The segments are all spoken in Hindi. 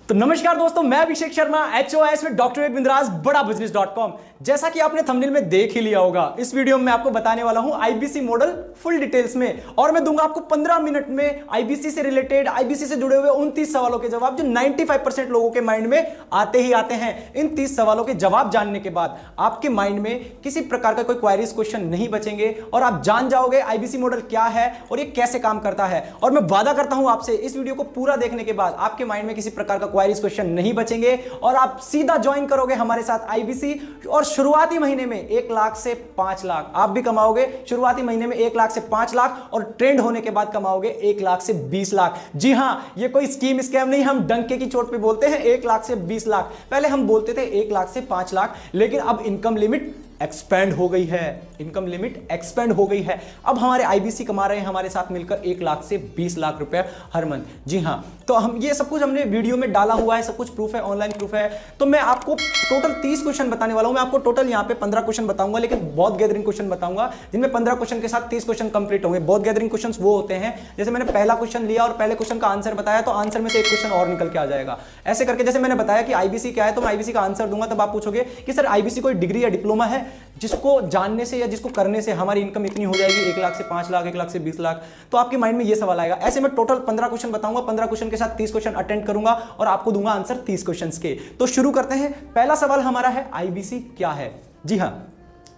तो नमस्कार दोस्तों, मैं अभिषेक शर्मा, HOS में डॉक्टर विवेक बिंद्रास, बड़ा बिजनेस.com। जैसा कि आपने थंबनेल में देख ही लिया होगा, इस वीडियो में मैं आपको बताने वाला हूं आईबीसी मॉडल फुल डिटेल्स में, और मैं दूंगा आपको 15 मिनट में आईबीसी से रिलेटेड, आईबीसी से जुड़े हुए 29 सवालों के जवाब, जो 95% लोगों के माइंड में आते ही आते हैं। इन 30 सवालों के जवाब जानने के बाद आपके माइंड में किसी प्रकार का कोई क्वेरीज क्वेश्चन नहीं बचेंगे और आप जान जाओगे आईबीसी मॉडल क्या है और ये कैसे काम करता है। और मैं वादा करता हूं आपसे, इस वीडियो को पूरा देखने के बाद आपके माइंड में किसी प्रकार का क्वेरीज क्वेश्चन नहीं बचेंगे और आप सीधा ज्वाइन करोगे हमारे साथ आईबीसी। और शुरुआती महीने में 1 लाख से 5 लाख आप भी कमाओगे। शुरुआती महीने में 1 लाख से 5 लाख और ट्रेंड होने के बाद कमाओगे 1 लाख से 20 लाख। जी हां, ये कोई स्कीम स्कैम नहीं, हम डंके की चोट पे बोलते हैं 1 लाख से 20 लाख। पहले हम बोलते थे 1 लाख से 5 लाख, लेकिन अब इनकम लिमिट एक्सपेंड हो गई है। इनकम लिमिट एक्सपेंड हो गई है। अब हमारे आईबीसी कमा रहे हैं हमारे साथ मिलकर 1 लाख से 20 लाख रुपए हर मंथ। जी हां, तो हम ये सब कुछ हमने वीडियो में डाला हुआ है, सब कुछ प्रूफ है, ऑनलाइन प्रूफ है। तो मैं आपको टोटल 30 क्वेश्चन बताने वाला हूं। मैं आपको टोटल यहां पे 15 क्वेश्चन बताऊंगा, लेकिन बहुत गैदरिंग क्वेश्चन बताऊंगा, जिनमें 15 क्वेश्चन के साथ 30 क्वेश्चन कंप्लीट होंगे। बहुत गैदरिंग क्वेश्चन वो होते हैं, जैसे मैंने पहला क्वेश्चन लिया और पहले क्वेश्चन का आंसर बताया, तो आंसर में से एक क्वेश्चन और निकल के आ जाएगा। ऐसे करके जैसे मैंने बताया कि आईबीसी क्या है, तो मैं आईबीसी का आंसर दूंगा, तब आप पूछोगे कि सर आईबीसी कोई डिग्री या डिप्लोमा है जिसको जानने से या जिसको करने से हमारी इनकम इतनी हो जाएगी 1 लाख से 5 लाख, 1 लाख से 20 लाख। तो आपके माइंड में ये सवाल आएगा। ऐसे मैं टोटल 15 क्वेश्चन बताऊंगा, 15 क्वेश्चन के साथ 30 क्वेश्चन अटेंड करूंगा और आपको दूंगा आंसर 30 क्वेश्चंस के। तो शुरू करते हैं। पहला सवाल हमारा है आईबीसी क्या है। जी हां,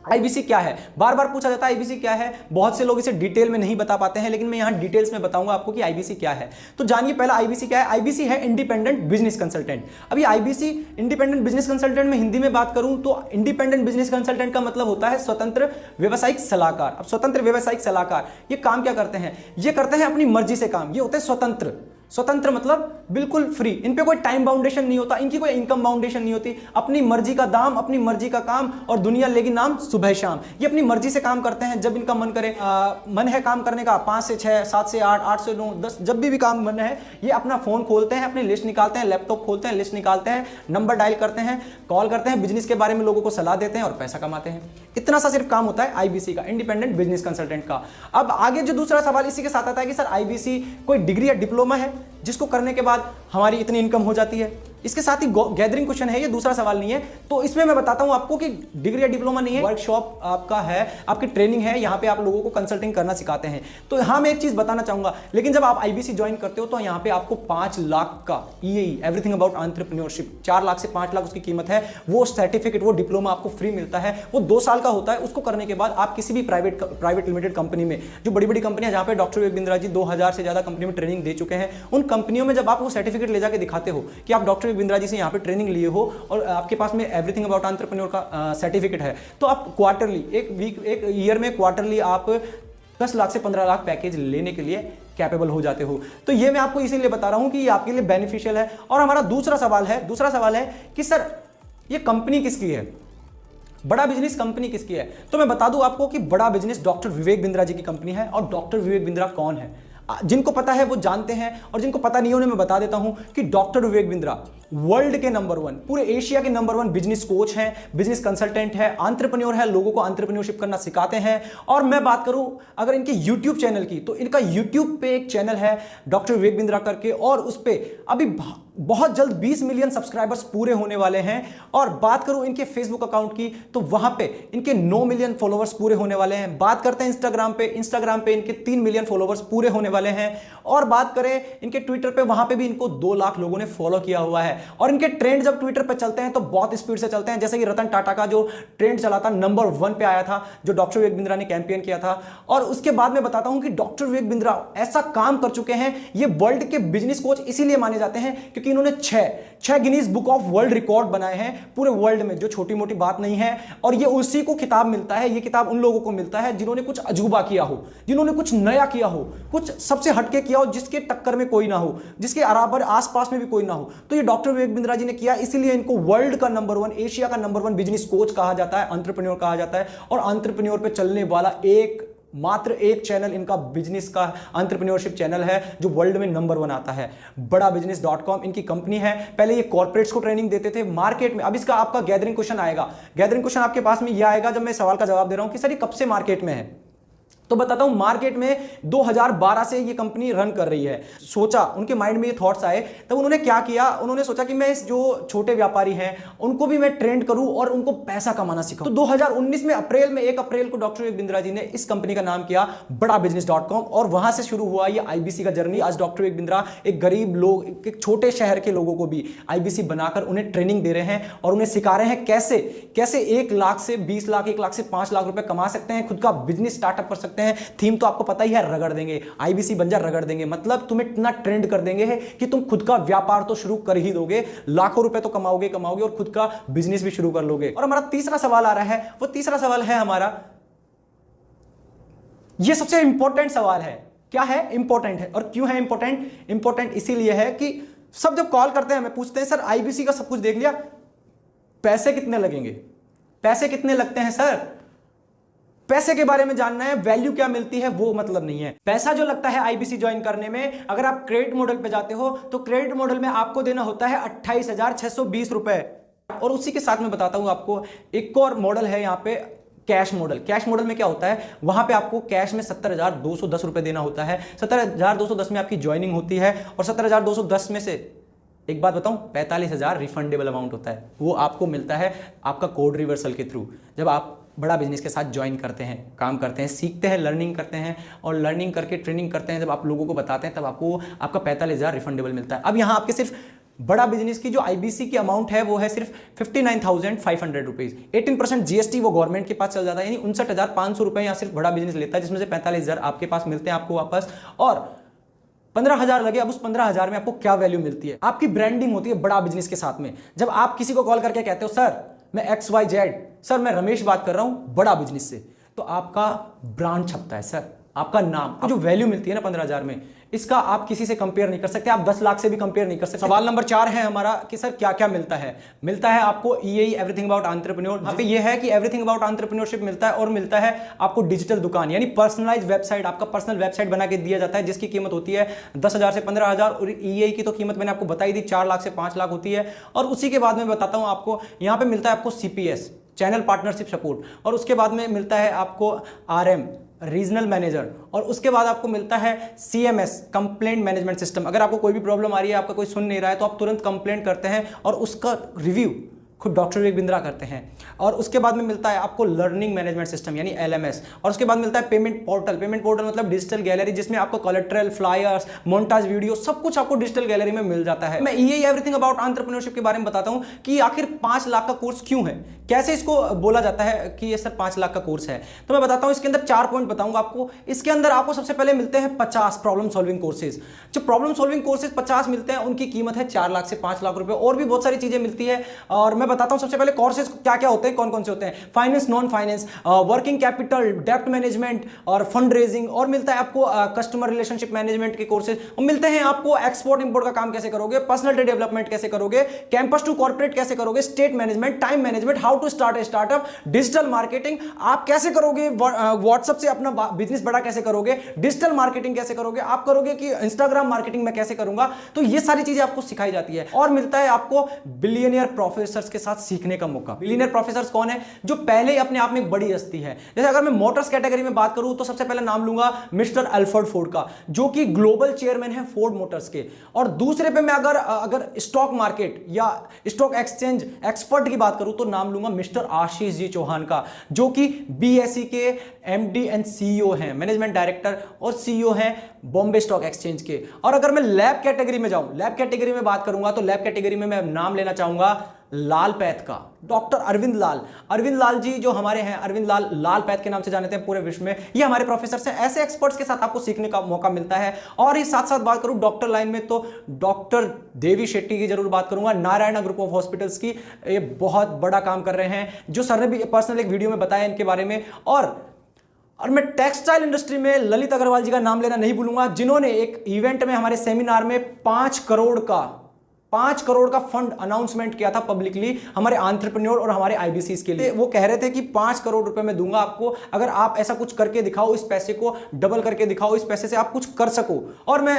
आईबीसी क्या है, बार बार पूछा जाता है आईबीसी क्या है। बहुत से लोग इसे डिटेल में नहीं बता पाते हैं, लेकिन मैं यहां डिटेल्स में बताऊंगा आपको कि आईबीसी क्या है। तो जानिए पहला आईबीसी क्या है। आईबीसी है इंडिपेंडेंट बिजनेस कंसल्टेंट। अभी आईबीसी इंडिपेंडेंट बिजनेस कंसल्टेंट में हिंदी में बात करूं तो इंडिपेंडेंट बिजनेस कंसल्टेंट का मतलब होता है स्वतंत्र व्यवसायिक सलाहकार। अब स्वतंत्र व्यवसायिक सलाहकार ये काम क्या करते हैं? ये करते हैं अपनी मर्जी से काम। ये होते हैं स्वतंत्र। स्वतंत्र मतलब बिल्कुल फ्री, इन पे कोई टाइम बाउंडेशन नहीं होता, इनकी कोई इनकम बाउंडेशन नहीं होती। अपनी मर्जी का दाम, अपनी मर्जी का काम, और दुनिया लेगी नाम सुबह शाम। ये अपनी मर्जी से काम करते हैं, जब इनका मन करे। मन है काम करने का 5 से 6, 7 से 8, 8 से 9, 10, जब भी काम मन है, ये अपना फोन खोलते हैं, अपनी लिस्ट निकालते हैं, लैपटॉप खोलते हैं, लिस्ट निकालते हैं, नंबर डायल करते हैं, कॉल करते हैं, बिजनेस के बारे में लोगों को सलाह देते हैं और पैसा कमाते हैं। इतना सा सिर्फ काम होता है आईबीसी का, इंडिपेंडेंट बिजनेस कंसल्टेंट का। अब आगे जो दूसरा सवाल इसी के साथ आता है कि सर आईबीसी कोई डिग्री या डिप्लोमा है जिसको करने के बाद हमारी इतनी इनकम हो जाती है? इसके साथ ही गैदरिंग क्वेश्चन है, ये दूसरा सवाल नहीं है। तो इसमें मैं बताता हूं आपको कि डिग्री या डिप्लोमा नहीं है, वर्कशॉप आपका है, आपकी ट्रेनिंग है, यहां पे आप लोगों को कंसल्टिंग करना सिखाते हैं। तो यहां मैं एक चीज बताना चाहूंगा, लेकिन जब आप आईबीसी ज्वाइन करते हो तो यहां पे आपको 5 लाख का ईएई, एवरीथिंग अबाउट एंटरप्रेन्योरशिप, 4 लाख से 5 लाख उसकी कीमत है। वो सर्टिफिकेट, वो डिप्लोमा आपको फ्री मिलता है। वो 2 साल का होता है। उसको करने के बाद आप किसी भी प्राइवेट लिमिटेड कंपनी में, जो बड़ी बड़ी कंपनियां जहां पे डॉक्टर विवेक बिंद्रा जी 2000 से ज्यादा कंपनी में ट्रेनिंग दे चुके हैं, उन कंपनियों में जब आप वो सर्टिफिकेट ले जाके दिखाते हो कि आप डॉक्टर विवेक बिंद्रा जी से यहाँ पे ट्रेनिंग लिए हो और आपके पास में एवरीथिंग अबाउट एंटरप्रेन्योर का सर्टिफिकेट है, तो आप क्वार्टरली, एक ईयर में क्वार्टरली आप 10 लाख से 15 लाख पैकेज लेने के लिए कैपेबल हो जाते हो। तो ये मैं आपको इसीलिए बता रहा हूं कि ये आपके लिए बेनिफिशियल है। और हमारा दूसरा सवाल है कि सर ये कंपनी किसकी है, बड़ा बिजनेस कंपनी किसकी है? तो मैं बता दूं आपको कि बड़ा बिजनेस डॉक्टर विवेक बिंद्रा जी की कंपनी है। और डॉक्टर विवेक बिंद्रा कौन है? जिनको पता है वो जानते हैं, और जिनको पता नहीं है उन्हें मैं बता देता हूं कि डॉक्टर विवेक बिंद्रा वर्ल्ड के नंबर 1, पूरे एशिया के नंबर 1 बिजनेस कोच हैं, बिजनेस कंसल्टेंट है, एंटरप्रेन्योर है, लोगों को एंटरप्रेन्योरशिप करना सिखाते हैं। और मैं बात करूं अगर इनके यूट्यूब चैनल की, तो इनका यूट्यूब पे एक चैनल है डॉक्टर विवेक बिंद्रा करके, और उस पर अभी बहुत जल्द 20 मिलियन सब्सक्राइबर्स पूरे होने वाले हैं। और बात करूं इनके फेसबुक अकाउंट की, तो वहां पे इनके 9 मिलियन फॉलोवर्स पूरे होने वाले हैं। बात करते हैं इंस्टाग्राम पे इनके 3 मिलियन फॉलोवर्स पूरे होने वाले हैं। और बात करें इनके ट्विटर पे, वहां पे भी इनको 2 लाख लोगों ने फॉलो किया हुआ है। और इनके ट्रेंड जब ट्विटर पे चलते हैं तो बहुत स्पीड से चलते हैं, जैसे कि रतन टाटा का जो ट्रेंड चला था, नंबर 1 पे आया था, जो डॉक्टर विवेक बिंद्रा ने कैंपेन किया था। और उसके बाद मैं बताता हूं कि डॉक्टर विवेक बिंद्रा ऐसा काम कर चुके हैं, ये वर्ल्ड के बिजनेस कोच इसीलिए माने जाते हैं क्योंकि इन्होंने 6 Guinness book of world record बनाए हैं पूरे वर्ल्ड में, जो छोटी मोटी बात नहीं है। और ये उसी को खिताब मिलता है, ये किताब उन लोगों को मिलता है जिन्होंने कुछ अजूबा किया हो, जिन्होंने कुछ नया किया हो, कुछ सबसे हटके किया हो, जिसके टक्कर में कोई ना हो, जिसके बराबर आसपास में भी कोई ना हो। तो ये डॉक्टर विवेक बिंद्रा जी ने किया, इसीलिए इनको वर्ल्ड का नंबर 1, एशिया का नंबर 1 बिजनेस कोच कहा जाता है, एंटरप्रेन्योर कहा जाता है। और एंटरप्रेन्योर पे चलने वाला मात्र एक चैनल इनका बिजनेस का एंटरप्रेन्योरशिप चैनल है, जो वर्ल्ड में नंबर 1 आता है, बड़ा बिजनेस.com इनकी कंपनी है। पहले ये कॉर्पोरेट्स को ट्रेनिंग देते थे मार्केट में। अब इसका आपका गैदरिंग क्वेश्चन आएगा, गैदरिंग क्वेश्चन आपके पास में ये आएगा जब मैं सवाल का जवाब दे रहा हूं कि सर ये कब से मार्केट में है। तो बताता हूं, मार्केट में 2012 से ये कंपनी रन कर रही है। सोचा, उनके माइंड में ये थॉट्स आए, तब उन्होंने क्या किया, उन्होंने सोचा कि मैं इस जो छोटे व्यापारी हैं उनको भी मैं ट्रेंड करूं और उनको पैसा कमाना सिखाऊं। तो 2019 में अप्रैल में 1 अप्रैल को डॉक्टर विवेक बिंद्रा जी ने इस कंपनी का नाम किया बड़ाबिजनेस.com और वहां से शुरू हुआ ये आईबीसी का जर्नी। आज डॉक्टर विवेक बिंद्रा एक गरीब लोग, एक छोटे शहर के लोगों को भी आईबीसी बनाकर उन्हें ट्रेनिंग दे रहे हैं और उन्हें सिखा रहे हैं कैसे कैसे 1 लाख से 20 लाख, 1 लाख से 5 लाख रुपए कमा सकते हैं, खुद का बिजनेस स्टार्टअप कर सकते हैं। थीम तो आपको पता ही है, रगड़ देंगे, आईबीसी बन जा रगड़ देंगे, मतलब तुम्हें इतना ट्रेंड कर देंगे कि तुम खुद का व्यापार तो शुरू कर ही दोगे, लाखों रुपए तो कमाओगे और खुद का बिजनेस भी शुरू कर लोगे। और हमारा तीसरा सवाल आ रहा है, वो तीसरा सवाल है हमारा, ये सबसे इंपॉर्टेंट सवाल है। क्या है? इंपॉर्टेंट है। और क्यों है इंपॉर्टेंट? इंपॉर्टेंट इसीलिए है कि सब जब कॉल करते हैं हमें पूछते हैं, सर आईबीसी का सब कुछ देख लिया, पैसे कितने लगेंगे, पैसे कितने लगते हैं सर, पैसे के बारे में जानना है, वैल्यू क्या मिलती है वो मतलब नहीं है। पैसा जो लगता है आईबीसी ज्वाइन करने में, अगर आप क्रेडिट मॉडल पे जाते हो तो क्रेडिट मॉडल में आपको देना होता है 28,620 रुपए। और उसी के साथ में बताता हूं आपको एक और मॉडल है यहाँ पे, कैश मॉडल। कैश मॉडल में क्या होता है, वहां पे आपको कैश में 70,210 रुपए देना होता है। 70,210 में आपकी ज्वाइनिंग होती है और 70,210 में से एक बात बताऊं, 45,000 रिफंडेबल अमाउंट होता है, वो आपको मिलता है आपका कोड रिवर्सल के थ्रू। जब आप बड़ा बिजनेस के साथ ज्वाइन करते हैं, काम करते हैं, सीखते हैं, लर्निंग करते हैं और लर्निंग करके ट्रेनिंग करते हैं, जब आप लोगों को बताते हैं तब आपको आपका 45,000 रिफंडेबल मिलता है। अब यहाँ आपके सिर्फ बड़ा बिजनेस की जो आईबीसी की अमाउंट है वो है सिर्फ 59,500 रुपीज। 18% जीएसटी वो गवर्नमेंट के पास चल जाता है, यानी 59,500 रुपए यहाँ सिर्फ बड़ा बिजनेस लेता है, जिसमें से 45,000 आपके पास मिलते हैं आपको वापस, और 15,000 लगे। अब उस 15,000 में आपको क्या वैल्यू मिलती है, आपकी ब्रांडिंग होती है बड़ा बिजनेस के साथ में। जब आप किसी को कॉल करके कहते हो सर मैं XYZ, सर मैं रमेश बात कर रहा हूं बड़ा बिजनेस से, तो आपका ब्रांड छपता है सर, आपका नाम, जो वैल्यू मिलती है ना 15,000 में, इसका आप किसी से कंपेयर नहीं कर सकते, आप 10 लाख से भी कंपेयर नहीं कर सकते। सवाल नंबर 4 है हमारा कि सर क्या क्या मिलता है। मिलता है आपको EAE एवरीथिंग अबाउट एंटरप्रेन्योर। यहाँ पे ये है कि एवरीथिंग अबाउट एंटरप्रेन्योरशिप मिलता है, और मिलता है आपको डिजिटल दुकान, यानी पर्सनलाइज वेबसाइट, आपका पर्सनल वेबसाइट बना के दिया जाता है, जिसकी कीमत होती है 10,000 से 15,000। और EAE की तो कीमत मैंने आपको बताई थी 4 लाख से 5 लाख होती है। और उसी के बाद में बताता हूँ आपको, यहाँ पे मिलता है आपको CPS, चैनल पार्टनरशिप सपोर्ट, और उसके बाद में मिलता है आपको RM, रीजनल मैनेजर, और उसके बाद आपको मिलता है CMS, कंप्लेंट मैनेजमेंट सिस्टम। अगर आपको कोई भी प्रॉब्लम आ रही है, आपका कोई सुन नहीं रहा है, तो आप तुरंत कंप्लेंट करते हैं और उसका रिव्यू खुद डॉक्टर विवेक बिंद्रा करते हैं। और उसके बाद में मिलता है आपको लर्निंग मैनेजमेंट सिस्टम यानी LMS, और उसके बाद मिलता है पेमेंट पोर्टल। पेमेंट पोर्टल मतलब डिजिटल गैलरी, जिसमें आपको कोलेट्रल, फ्लायर्स, मोन्टाज वीडियो, सब कुछ आपको डिजिटल गैलरी में मिल जाता है। मैं EAE एवरीथिंग अबाउट एंटरप्रेन्योरशिप के बारे में बताता हूं कि आखिर 5 लाख का कोर्स क्यों है, कैसे इसको बोला जाता है कि ये सर 5 लाख का कोर्स है। तो मैं बताता हूं, इसके अंदर 4 पॉइंट बताऊंगा आपको। इसके अंदर आपको सबसे पहले मिलते हैं 50 प्रॉब्लम सॉल्विंग कोर्सेज। जो प्रॉब्लम सॉल्विंग कोर्सेज 50 मिलते हैं, उनकी कीमत है 4 लाख से 5 लाख रुपए। और भी बहुत सारी चीजें मिलती है, और मैं बताता हूं सबसे पहले कोर्सेज क्या क्या होते हैं, कौन कौन से होते हैं। Finance, non finance, working capital, डेप्ट मैनेजमेंट और फंड रेजिंग, और मिलता है आपको कस्टमर रिलेशनशिप मैनेजमेंट के कोर्सेज, और मिलते हैं आपको एक्सपोर्ट इंपोर्ट का काम कैसे करोगे, पर्सनल डेवलपमेंट कैसे करोगे, कैंपस टू कॉर्पोरेट कैसे करोगे, state management, time management, how to start a startup, digital marketing आप कैसे करोगे, व्हाट्सएप से अपना बिजनेस बड़ा कैसे करोगे, डिजिटल मार्केटिंग कैसे करोगे, आप करोगे कि इंस्टाग्राम मार्केटिंग में कैसे करूंगा। तो ये सारी चीजें आपको सिखाई जाती है। और मिलता है आपको बिलियनियर प्रोफेसर्स के साथ सीखने का मौका। बिलियनियर प्रोफेसर्स कौन है? जो पहले ही अपने आप में एक बड़ी हस्ती है। जैसे अगर मैं मोटर्स कैटेगरी में बात करूं तो सबसे पहले नाम लूंगा मिस्टर अल्फ्रेड फोर्ड का, जो कि ग्लोबल चेयरमैन है फोर्ड मोटर्स के। और दूसरे पे मैं अगर स्टॉक मार्केट या स्टॉक एक्सचेंज एक्सपर्ट की बात करूं तो नाम लूंगा मिस्टर आशीष जी चौहान का, जो कि BSE के MD एंड CEO हैं, मैनेजमेंट डायरेक्टर और CEO हैं बॉम्बे स्टॉक एक्सचेंज के। और अगर मैं लैब कैटेगरी में जाऊं, लैब कैटेगरी में बात करूंगा तो लैब कैटेगरी में मैं नाम लेना चाहूंगा लाल पैथ का, डॉक्टर अरविंद लाल। अरविंद लाल जी जो हमारे हैं, अरविंद लाल लाल पैथ के नाम से जानते हैं पूरे विश्व में, ये हमारे प्रोफेसर हैं। ऐसे एक्सपर्ट्स के साथ आपको सीखने का मौका मिलता है। और इस साथ साथ बात करूं डॉक्टर लाइन में तो डॉक्टर देवी शेट्टी की जरूर बात करूंगा, नारायणा ग्रुप ऑफ हॉस्पिटल्स की। ये बहुत बड़ा काम कर रहे हैं, जो सर ने भी पर्सनल एक वीडियो में बताया इनके बारे में। और मैं टेक्सटाइल इंडस्ट्री में ललित अग्रवाल जी का नाम लेना नहीं भूलूंगा, जिन्होंने एक इवेंट में हमारे सेमिनार में 5 करोड़ का फंड अनाउंसमेंट किया था पब्लिकली हमारे एंटरप्रेन्योर और हमारे आईबीसीज के लिए। वो कह रहे थे कि 5 करोड़ रुपए मैं दूंगा आपको, अगर आप ऐसा कुछ करके दिखाओ, इस पैसे को डबल करके दिखाओ, इस पैसे से आप कुछ कर सको। और मैं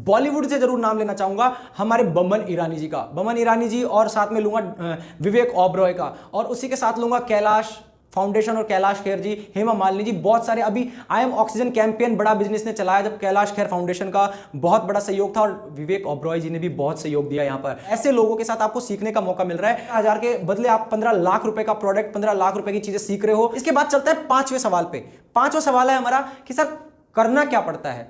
बॉलीवुड से जरूर नाम लेना चाहूंगा हमारे बमन ईरानी जी का, बमन ईरानी जी, और साथ में लूंगा विवेक ओबरॉय का, और उसी के साथ लूंगा कैलाश फाउंडेशन और कैलाश खेर जी, हेमा मालिनी जी, बहुत सारे। अभी आई एम ऑक्सीजन कैंपेन बड़ा बिजनेस ने चलाया जब कैलाश खेर फाउंडेशन का बहुत बड़ा सहयोग था, और विवेक ओबरॉय जी ने भी बहुत सहयोग दिया। यहाँ पर ऐसे लोगों के साथ आपको सीखने का मौका मिल रहा है। 1000 के बदले आप 15 लाख रुपए का प्रोडक्ट, 15 लाख रुपए की चीजें सीख रहे हो। इसके बाद चलता है 5वें सवाल पे। 5वां सवाल है हमारा कि सर करना क्या पड़ता है,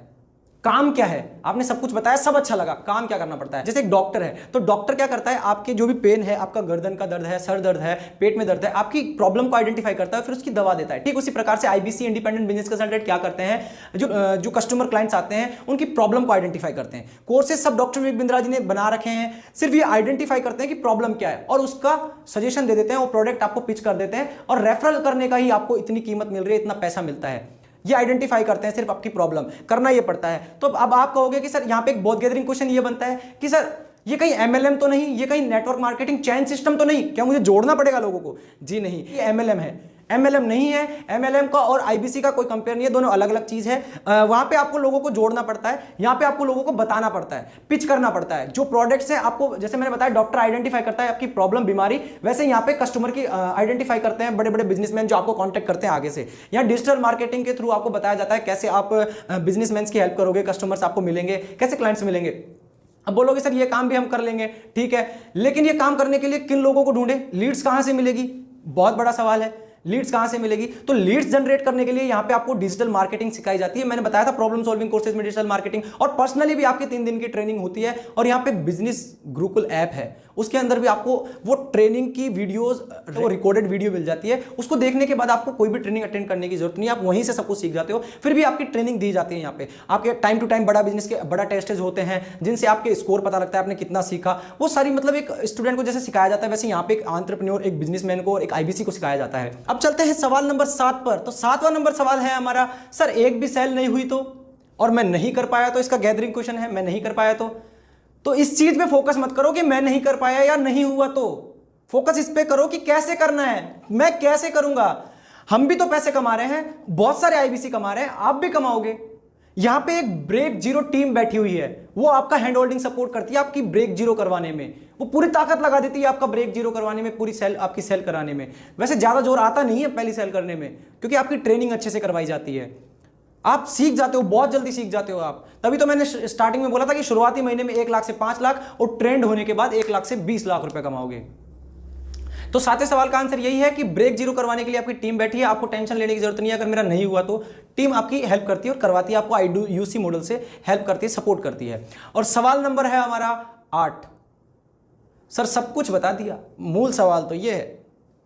काम क्या है। आपने सब कुछ बताया, सब अच्छा लगा, काम क्या करना पड़ता है। जैसे एक डॉक्टर है, तो डॉक्टर क्या करता है, आपके जो भी पेन है, आपका गर्दन का दर्द है, सर दर्द है, पेट में दर्द है, आपकी प्रॉब्लम को आइडेंटिफाई करता है, फिर उसकी दवा देता है। ठीक उसी प्रकार से आईबीसी इंडिपेंडेंट बिजनेस कंसल्टेंट क्या करते हैं, जो कस्टमर क्लाइंट्स आते हैं उनकी प्रॉब्लम को आइडेंटिफाई करते हैं। कोर्सेज सब डॉक्टर विवेक बिंद्रा जी ने बना रखे हैं, सिर्फ ये आइडेंटिफाई करते हैं कि प्रॉब्लम क्या है और उसका सजेशन दे देते हैं, वो प्रोडक्ट आपको पिच कर देते हैं, और रेफरल करने का ही आपको इतनी कीमत मिल रही है, इतना पैसा मिलता है। ये आइडेंटिफाई करते हैं, सिर्फ आपकी प्रॉब्लम करना ये पड़ता है। तो अब आप कहोगे कि सर यहाँ पे एक बहुत गैदरिंग क्वेश्चन ये बनता है कि सर ये कहीं एमएलएम तो नहीं, ये कहीं नेटवर्क मार्केटिंग चैन सिस्टम तो नहीं, क्या मुझे जोड़ना पड़ेगा लोगों को? जी नहीं, ये एमएलएम है। एमएलएम नहीं है। एमएलएम का और आईबीसी का कोई कंपेयर नहीं है, दोनों अलग अलग चीज है। वहां पे आपको लोगों को जोड़ना पड़ता है, यहाँ पे आपको लोगों को बताना पड़ता है, पिच करना पड़ता है। जो प्रोडक्ट्स हैं आपको, जैसे मैंने बताया डॉक्टर आइडेंटिफाई करता है आपकी प्रॉब्लम, बीमारी, वैसे यहाँ पे कस्टमर की आइडेंटिफाई करते हैं बड़े बड़े बिजनेसमैन जो आपको कॉन्टेक्ट करते हैं आगे से। यहाँ डिजिटल मार्केटिंग के थ्रू आपको बताया जाता है कैसे आप बिजनेसमैन की हेल्प करोगे, कस्टमर्स आपको मिलेंगे, कैसे क्लाइंट्स मिलेंगे। अब बोलोगे सर ये काम भी हम कर लेंगे, ठीक है, लेकिन ये काम करने के लिए किन लोगों को ढूंढे, लीड्स कहां से मिलेगी, बहुत बड़ा सवाल है। लीड्स कहां से मिलेगी? तो लीड्स जनरेट करने के लिए यहां पे आपको डिजिटल मार्केटिंग सिखाई जाती है। मैंने बताया था प्रॉब्लम सॉल्विंग कोर्सेज में डिजिटल मार्केटिंग, और पर्सनली भी आपकी 3 दिन की ट्रेनिंग होती है। और यहां पे बिजनेस गुरुकुल ऐप है, उसके अंदर भी आपको वो ट्रेनिंग की वीडियोस, वो रिकॉर्डेड वीडियो मिल जाती है। उसको देखने के बाद आपको कोई भी ट्रेनिंग अटेंड करने की जरूरत नहीं है, आप वहीं से सब कुछ सीख जाते हो। फिर भी आपकी ट्रेनिंग दी जाती है। यहाँ पे आपके टाइम टू टाइम बड़ा बिजनेस के बड़ा टेस्टेज होते हैं, जिनसे आपके स्कोर पता लगता है आपने कितना सीखा। वो सारी मतलब एक स्टूडेंट को जैसे सिखाया जाता है, वैसे यहाँ पे एक एंटरप्रेन्योर, एक बिजनेसमैन को, एक आईबीसी को सिखाया जाता है। अब चलते हैं सवाल नंबर 7 पर। तो 7वां नंबर सवाल है हमारा, सर एक भी सेल नहीं हुई तो, और मैं नहीं कर पाया तो, इसका गैदरिंग क्वेश्चन है, मैं नहीं कर पाया तो इस चीज पे फोकस मत करो कि मैं नहीं कर पाया या नहीं हुआ तो, फोकस इस पे करो कि कैसे करना है, मैं कैसे करूंगा। हम भी तो पैसे कमा रहे हैं, बहुत सारे आईबीसी कमा रहे हैं, आप भी कमाओगे। यहां पे एक ब्रेक जीरो टीम बैठी हुई है, वो आपका हैंड होल्डिंग सपोर्ट करती है आपकी ब्रेक जीरो करवाने में, वो पूरी ताकत लगा देती है आपका ब्रेक जीरो करवाने में, पूरी सेल आपकी सेल कराने में। वैसे ज्यादा जोर आता नहीं है पहली सेल करने में, क्योंकि आपकी ट्रेनिंग अच्छे से करवाई जाती है, आप सीख जाते हो, बहुत जल्दी सीख जाते हो आप। तभी तो मैंने स्टार्टिंग में बोला था कि शुरुआती महीने में 1 लाख से 5 लाख, और ट्रेंड होने के बाद 1 लाख से 20 लाख रुपए कमाओगे। तो 7वें सवाल का आंसर यही है कि ब्रेक जीरो करवाने के लिए आपकी टीम बैठी है, आपको टेंशन लेने की जरूरत नहीं है। अगर मेरा नहीं हुआ तो टीम आपकी हेल्प करती है और करवाती है, आपको IDUC मॉडल से हेल्प करती है, सपोर्ट करती है। और सवाल नंबर है हमारा 8। सर सब कुछ बता दिया, मूल सवाल तो यह है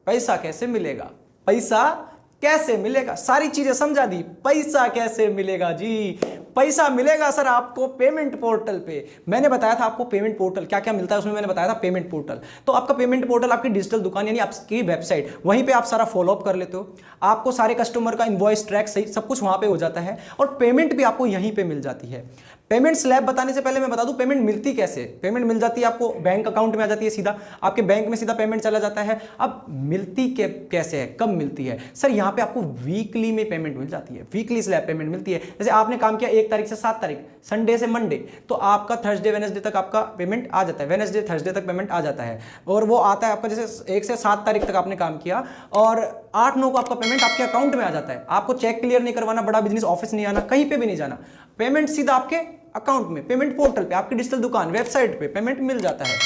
पैसा कैसे मिलेगा, पैसा कैसे मिलेगा, सारी चीजें समझा दी। पैसा कैसे मिलेगा जी, पैसा मिलेगा सर आपको पेमेंट पोर्टल पे। मैंने बताया था आपको पेमेंट पोर्टल क्या क्या मिलता है, उसमें मैंने बताया था पेमेंट पोर्टल। तो आपका पेमेंट पोर्टल आपकी डिजिटल दुकान यानी आपकी वेबसाइट, वहीं पे आप सारा फॉलोअप कर लेते हो, आपको सारे कस्टमर का इनवॉइस ट्रैक सही सब कुछ वहां पे हो जाता है, और पेमेंट भी आपको यहीं पे मिल जाती है। पेमेंट स्लैब बताने से पहले मैं बता दूं पेमेंट मिलती कैसे। पेमेंट मिल जाती है आपको बैंक अकाउंट में आ जाती है, सीधा आपके बैंक में सीधा पेमेंट चला जाता है। अब मिलती कैसे है, कब मिलती है? सर यहाँ पे आपको वीकली में पेमेंट मिल जाती है, वीकली स्लैब पेमेंट मिलती है। जैसे आपने काम किया 1 तारीख से 7 तारीख, संडे से मंडे, तो आपका थर्सडे वेडनेसडे तक आपका पेमेंट आ जाता है, वेडनेसडे थर्सडे तक पेमेंट आ जाता है। और वो आता है आपका, जैसे 1 से 7 तारीख तक आपने काम किया और 8-9 को आपका पेमेंट आपके अकाउंट में आ जाता है। आपको चेक क्लियर नहीं करवाना, बड़ा बिजनेस ऑफिस नहीं आना, कहीं पे भी नहीं जाना, पेमेंट सीधा आपके अकाउंट में, पेमेंट पोर्टल पे, आपकी डिजिटल दुकान वेबसाइट पे पेमेंट मिल जाता है।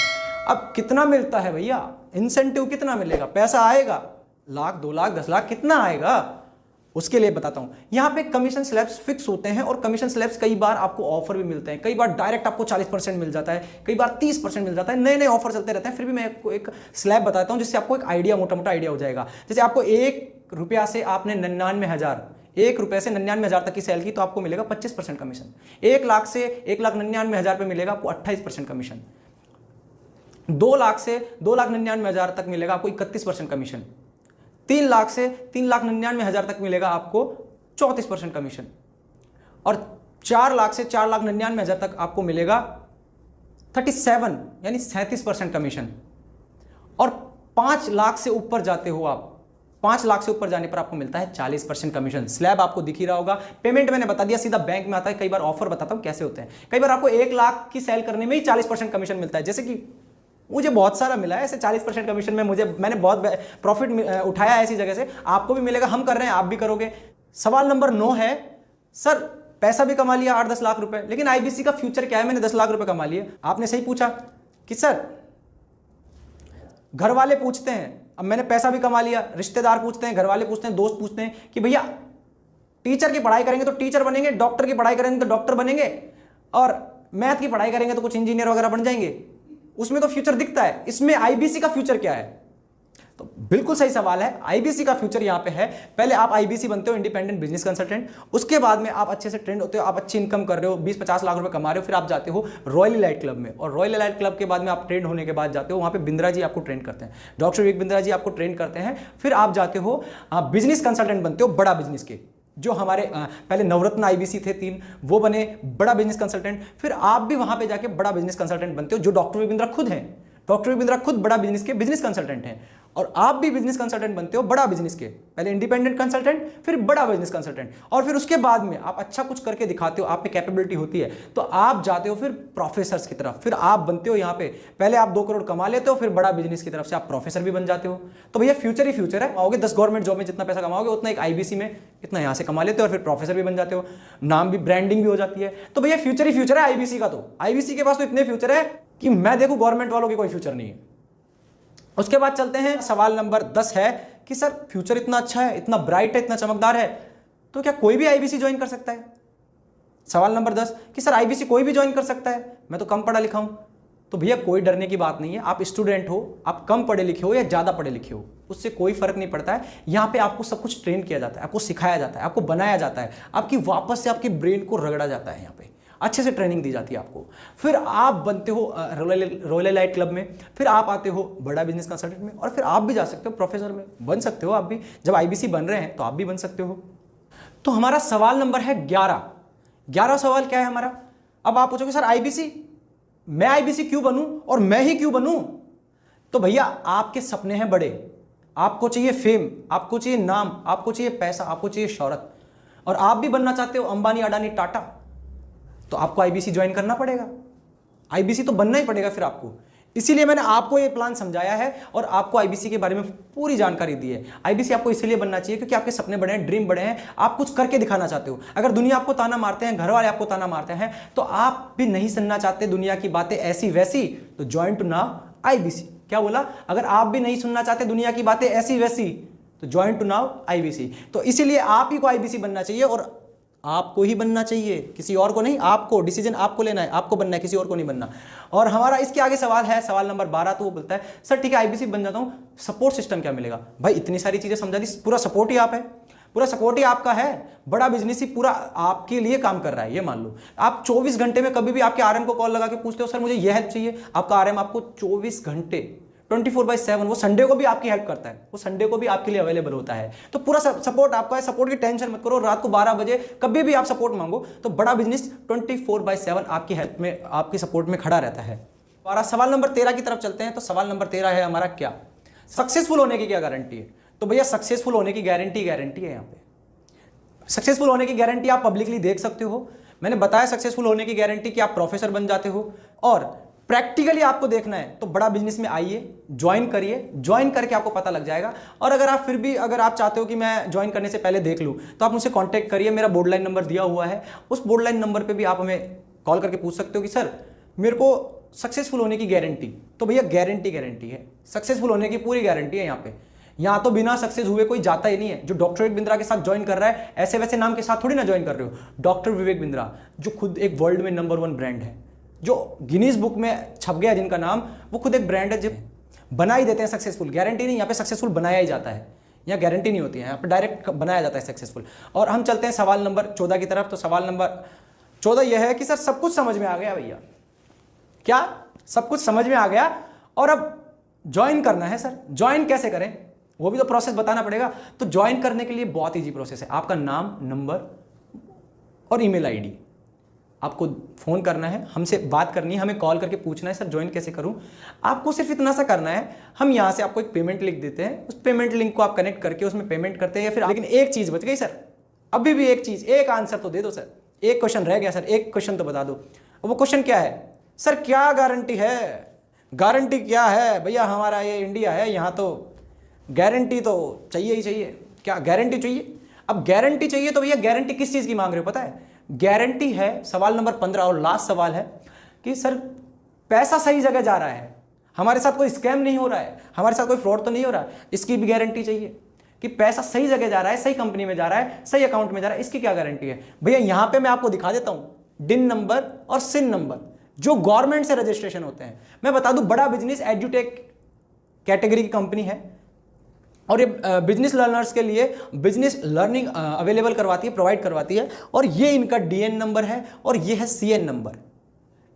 अब कितना मिलता है भैया, इंसेंटिव कितना मिलेगा, पैसा आएगा 1 लाख 2 लाख 10 लाख कितना आएगा, उसके लिए बताता हूं। यहां पे कमीशन स्लैब्स फिक्स होते हैं, और कमीशन स्लैब्स कई बार आपको ऑफर भी मिलते हैं, कई बार डायरेक्ट आपको 40% मिल जाता है, कई बार 30% मिल जाता है, नए नए ऑफर चलते रहते हैं। फिर भी मैं आपको एक स्लैब बताता हूं जिससे आपको एक आइडिया, मोटा मोटा आइडिया हो जाएगा। जैसे आपको 1 रुपया से आपने 99,000, 1 रुपये से 99,000 तक की सेल की, तो आपको मिलेगा 25% कमीशन। 1 लाख से 1,99,000 पे मिलेगा आपको 28% कमीशन। 2 लाख से 2,99,000 तक मिलेगा आपको 31% कमीशन। 3 लाख से 3,99,000 तक मिलेगा आपको 34% कमीशन। और 4 लाख से 4,99,000 तक आपको मिलेगा 37 यानी 37% कमीशन। और 5 लाख से ऊपर जाते हो आप, 5 लाख से ऊपर जाने पर आपको मिलता है 40% कमीशन। स्लैब आपको दिख ही रहा होगा। पेमेंट मैंने बता दिया, सीधा बैंक में आता है। कई बार ऑफर बताता हूं कैसे होते हैं। कई बार आपको 1 लाख की सेल करने में ही 40% कमीशन मिलता है। जैसे कि मुझे बहुत सारा मिला है ऐसे 40% कमीशन में, मैंने बहुत प्रॉफिट उठाया है ऐसी जगह से, आपको भी मिलेगा, हम कर रहे हैं, आप भी करोगे। सवाल नंबर 9 है, सर पैसा भी कमा लिया 8-10 लाख रुपए, लेकिन आईबीसी का फ्यूचर क्या है? मैंने 10 लाख रुपए कमा लिए। आपने सही पूछा कि सर घर वाले पूछते हैं, अब मैंने पैसा भी कमा लिया, रिश्तेदार पूछते हैं, घर वाले पूछते हैं, दोस्त पूछते हैं कि भैया टीचर की पढ़ाई करेंगे तो टीचर बनेंगे, डॉक्टर की पढ़ाई करेंगे तो डॉक्टर बनेंगे, और मैथ की पढ़ाई करेंगे तो कुछ इंजीनियर वगैरह बन जाएंगे, उसमें तो फ्यूचर दिखता है, इसमें आईबीसी का फ्यूचर क्या है? तो बिल्कुल सही सवाल है। आईबीसी का फ्यूचर यहां पे है, पहले आप आईबीसी बनते हो, इंडिपेंडेंट बिजनेस कंसल्टेंट, उसके बाद में आप अच्छे से ट्रेंड होते हो, आप अच्छी इनकम कर रहे हो, 20-50 लाख रुपए कमा रहे हो, फिर आप जाते हो रॉयल एलाइट क्लब में, और रॉयल एलाइट क्लब के बाद में आप ट्रेंड होने के बाद जाते हो, वहां पे बिंद्रा जी आपको ट्रेंड करते हैं, डॉक्टर विवेक बिंद्रा जी आपको ट्रेंड करते हैं, फिर आप जाते हो बिजनेस कंसल्टेंट बनते हो, बड़ा बिजनेस के, जो हमारे पहले नवरत्न आईबीसी थे 3, वो बने बड़ा बिजनेस कंसल्टेंट, फिर आप भी वहां पे जाके बड़ा बिजनेस कंसल्टेंट बनते हो, जो डॉक्टर विवेक बिंद्रा खुद हैं। डॉक्टर विवेक बिंद्रा खुद बड़ा बिजनेस के बिजनेस कंसल्टेंट हैं, और आप भी बिजनेस कंसल्टेंट बनते हो बड़ा बिजनेस के, पहले इंडिपेंडेंट कंसल्टेंट, फिर बड़ा बिजनेस कंसल्टेंट, और फिर उसके बाद में आप अच्छा कुछ करके दिखाते हो, आप में कैपेबिलिटी होती है, तो आप जाते हो फिर प्रोफेसर्स की तरफ, फिर आप बनते हो यहाँ पे, पहले आप 2 करोड़ कमा लेते हो, फिर बड़ा बिजनेस की तरफ से आप प्रोफेसर भी बन जाते हो। तो भैया फ्यूचर ही फ्यूचर है, आओगे 10 गवर्नमेंट जॉब में जितना पैसा कमाओगे उतना एक आईबीसी में इतना यहाँ से कमा लेते हो, और फिर प्रोफेसर भी बन जाते हो, नाम भी, ब्रांडिंग भी हो जाती है। तो भैया फ्यूचर ही फ्यूचर है आईबीसी का, तो आईबीसी के पास तो इतने फ्यूचर है कि मैं देखूं गवर्नमेंट वालों की कोई फ्यूचर नहीं है। उसके बाद चलते हैं, सवाल नंबर 10 है कि सर फ्यूचर इतना अच्छा है, इतना ब्राइट है, इतना चमकदार है, तो क्या कोई भी आईबीसी ज्वाइन कर सकता है? सवाल नंबर 10 कि सर आईबीसी कोई भी ज्वाइन कर सकता है, मैं तो कम पढ़ा लिखा हूं। तो भैया कोई डरने की बात नहीं है, आप स्टूडेंट हो, आप कम पढ़े लिखे हो या ज्यादा पढ़े लिखे हो, उससे कोई फर्क नहीं पड़ता है। यहां पे आपको सब कुछ ट्रेन किया जाता है, आपको सिखाया जाता है, आपको बनाया जाता है, आपकी वापस से आपके ब्रेन को रगड़ा जाता है, यहाँ पे अच्छे से ट्रेनिंग दी जाती है आपको। फिर आप बनते हो रॉयल एलाइट क्लब में, फिर आप आते हो बड़ा बिजनेस कंसल्टेंट में, और फिर आप भी जा सकते हो प्रोफेसर में, बन सकते हो आप भी, जब आईबीसी बन रहे हैं तो आप भी बन सकते हो। तो हमारा सवाल नंबर है 11 सवाल क्या है हमारा? अब आप पूछोगे सर आईबीसी, मैं आईबीसी क्यों बनूं और मैं ही क्यों बनूं? तो भैया आपके सपने हैं बड़े, आपको चाहिए फेम, आपको चाहिए नाम, आपको चाहिए पैसा, आपको चाहिए शोहरत, और आप भी बनना चाहते हो अंबानी, अडानी, टाटा, तो आपको आईबीसी ज्वाइन करना पड़ेगा, आईबीसी तो बनना ही पड़ेगा फिर आपको। इसीलिए मैंने आपको ये प्लान समझाया है और आपको आईबीसी के बारे में पूरी जानकारी दी है। आईबीसी आपको इसलिए बनना चाहिए क्योंकि आपके सपने बड़े हैं, ड्रीम बड़े हैं, आप कुछ करके दिखाना चाहते हो। अगर दुनिया आपको ताना मारते हैं, घर वाले आपको ताना मारते हैं, तो आप भी नहीं सुनना चाहते दुनिया की बातें ऐसी वैसी, तो ज्वाइन टू नाउ आईबीसी। क्या बोला? अगर आप भी नहीं सुनना चाहते दुनिया की बातें ऐसी वैसी, तो ज्वाइन टू नाउ आईबीसी। तो इसीलिए आप ही को आईबीसी बनना चाहिए, और आपको ही बनना चाहिए, किसी और को नहीं। आपको डिसीजन आपको लेना है, आपको बनना है, किसी और को नहीं बनना। और हमारा इसके आगे सवाल है, सवाल नंबर 12, तो वो बोलता है सर ठीक है आईबीसी बन जाता हूं, सपोर्ट सिस्टम क्या मिलेगा? भाई इतनी सारी चीजें समझा दी, पूरा सपोर्ट ही आप है, पूरा सपोर्ट ही आपका है, बड़ा बिजनेस ही पूरा आपके लिए काम कर रहा है। ये मान लो आप 24 घंटे में कभी भी आपके आरएम को कॉल लगा के पूछते हो सर मुझे ये हेल्प चाहिए, आपका आरएम आपको 24 घंटे 24/7, वो संडे को भी आपकी हेल्प करता है, वो संडे को भी आपके लिए अवेलेबल होता है। तो पूरा सपोर्ट आपका है, सपोर्ट की टेंशन मत करो। रात को 12 बजे कभी भी आप सपोर्ट मांगो तो बड़ा बिजनेस 24/7 आपकी हेल्प में, आपकी सपोर्ट में खड़ा रहता है। और सवाल नंबर 13 की तरफ चलते हैं। तो सवाल नंबर 13 है हमारा, क्या सक्सेसफुल होने की क्या गारंटी है? तो भैया सक्सेसफुल होने की गारंटी है यहाँ पे। सक्सेसफुल होने की गारंटी आप पब्लिकली देख सकते हो। मैंने बताया सक्सेसफुल होने की गारंटी कि आप प्रोफेसर बन जाते हो, और प्रैक्टिकली आपको देखना है तो बड़ा बिजनेस में आइए, ज्वाइन करिए, ज्वाइन करके आपको पता लग जाएगा। और अगर आप फिर भी अगर आप चाहते हो कि मैं ज्वाइन करने से पहले देख लूं, तो आप मुझसे कांटेक्ट करिए, मेरा बोर्ड लाइन नंबर दिया हुआ है, उस बोर्ड लाइन नंबर पे भी आप हमें कॉल करके पूछ सकते हो कि सर मेरे को सक्सेसफुल होने की गारंटी। तो भैया गारंटी है, सक्सेसफुल होने की पूरी गारंटी है यहाँ पे। यहाँ तो बिना सक्सेस हुए कोई जाता ही नहीं है। जो डॉक्टर विवेक बिंद्रा के साथ ज्वाइन कर रहा है, ऐसे वैसे नाम के साथ थोड़ी ना ज्वाइन कर रहे हो। डॉक्टर विवेक बिंद्रा जो खुद एक वर्ल्ड में नंबर 1 ब्रांड है, जो गिनीज बुक में छप गया जिनका नाम, वो खुद एक ब्रांड है, जो बना ही देते हैं सक्सेसफुल। गारंटी नहीं, यहाँ पे सक्सेसफुल बनाया ही जाता है, यहाँ गारंटी नहीं होती है, यहाँ पे डायरेक्ट बनाया जाता है सक्सेसफुल। और हम चलते हैं सवाल नंबर 14 की तरफ। तो सवाल नंबर 14 यह है कि सर सब कुछ समझ में आ गया भैया, क्या सब कुछ समझ में आ गया और अब ज्वाइन करना है सर, ज्वाइन कैसे करें वो भी तो प्रोसेस बताना पड़ेगा। तो ज्वाइन करने के लिए बहुत ईजी प्रोसेस है। आपका नाम, नंबर और ईमेल आईडी, आपको फोन करना है, हमसे बात करनी है, हमें कॉल करके पूछना है सर ज्वाइन कैसे करूं। आपको सिर्फ इतना सा करना है, हम यहां से आपको एक पेमेंट लिंक देते हैं, उस पेमेंट लिंक को आप कनेक्ट करके उसमें पेमेंट करते हैं। या फिर लेकिन एक चीज बच गई सर, अभी भी एक चीज, एक आंसर तो दे दो सर, एक क्वेश्चन रह गया सर, एक क्वेश्चन तो बता दो। वो क्वेश्चन क्या है? सर क्या गारंटी है गारंटी क्या है भैया, हमारा ये इंडिया है, यहाँ तो गारंटी तो चाहिए ही चाहिए। क्या गारंटी चाहिए? अब गारंटी चाहिए तो भैया गारंटी किस चीज़ की मांग रहे हो पता है? गारंटी है सवाल नंबर 15 और लास्ट सवाल है कि सर पैसा सही जगह जा रहा है, हमारे साथ कोई स्कैम नहीं हो रहा है, हमारे साथ कोई फ्रॉड तो नहीं हो रहा है, इसकी भी गारंटी चाहिए कि पैसा सही जगह जा रहा है, सही कंपनी में जा रहा है, सही अकाउंट में जा रहा है, इसकी क्या गारंटी है? भैया यहां पे मैं आपको दिखा देता हूं डिन नंबर और सिन नंबर जो गवर्नमेंट से रजिस्ट्रेशन होते हैं। मैं बता दूं, बड़ा बिजनेस एजुटेक कैटेगरी की कंपनी है और ये बिजनेस लर्नर्स के लिए बिजनेस लर्निंग अवेलेबल करवाती है, प्रोवाइड करवाती है। और ये इनका डीएन नंबर है और ये है सीएन नंबर।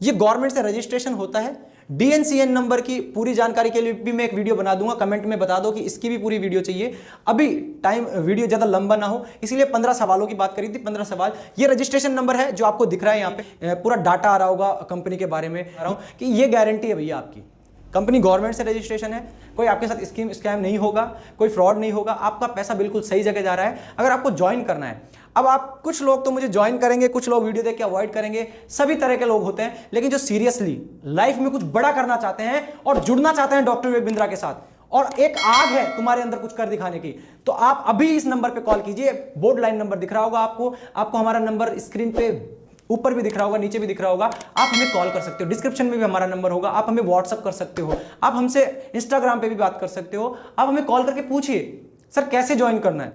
ये गवर्नमेंट से रजिस्ट्रेशन होता है। डीएनसीएन नंबर की पूरी जानकारी के लिए भी मैं एक वीडियो बना दूंगा, कमेंट में बता दो कि इसकी भी पूरी वीडियो चाहिए। अभी टाइम वीडियो ज्यादा लंबा ना हो इसलिए 15 सवालों की बात करी थी, 15 सवाल। ये रजिस्ट्रेशन नंबर है जो आपको दिख रहा है यहाँ पे, पूरा डाटा आ रहा होगा कंपनी के बारे में आ रहा हूँ कि ये गारंटी है भैया आपकी, कंपनी गवर्नमेंट से रजिस्ट्रेशन है, कोई आपके साथ स्कैम नहीं होगा, कोई फ्रॉड नहीं होगा, आपका पैसा बिल्कुल सही जगह जा रहा है। अगर आपको ज्वाइन करना है, अब आप कुछ लोग तो मुझे ज्वाइन करेंगे, कुछ लोग वीडियो देख के अवॉइड करेंगे, सभी तरह के लोग होते हैं, लेकिन जो सीरियसली लाइफ में कुछ बड़ा करना चाहते हैं और जुड़ना चाहते हैं डॉक्टर विवेक बिंद्रा के साथ, और एक आग है तुम्हारे अंदर कुछ कर दिखाने की, तो आप अभी इस नंबर पे कॉल कीजिए। बोर्ड लाइन नंबर दिख रहा होगा आपको हमारा नंबर स्क्रीन पे ऊपर भी दिख रहा होगा, नीचे भी दिख रहा होगा, आप हमें कॉल कर सकते हो। डिस्क्रिप्शन में भी हमारा नंबर होगा, आप हमें व्हाट्सअप कर सकते हो, आप हमसे इंस्टाग्राम पे भी बात कर सकते हो, आप हमें कॉल करके पूछिए सर कैसे ज्वाइन करना है।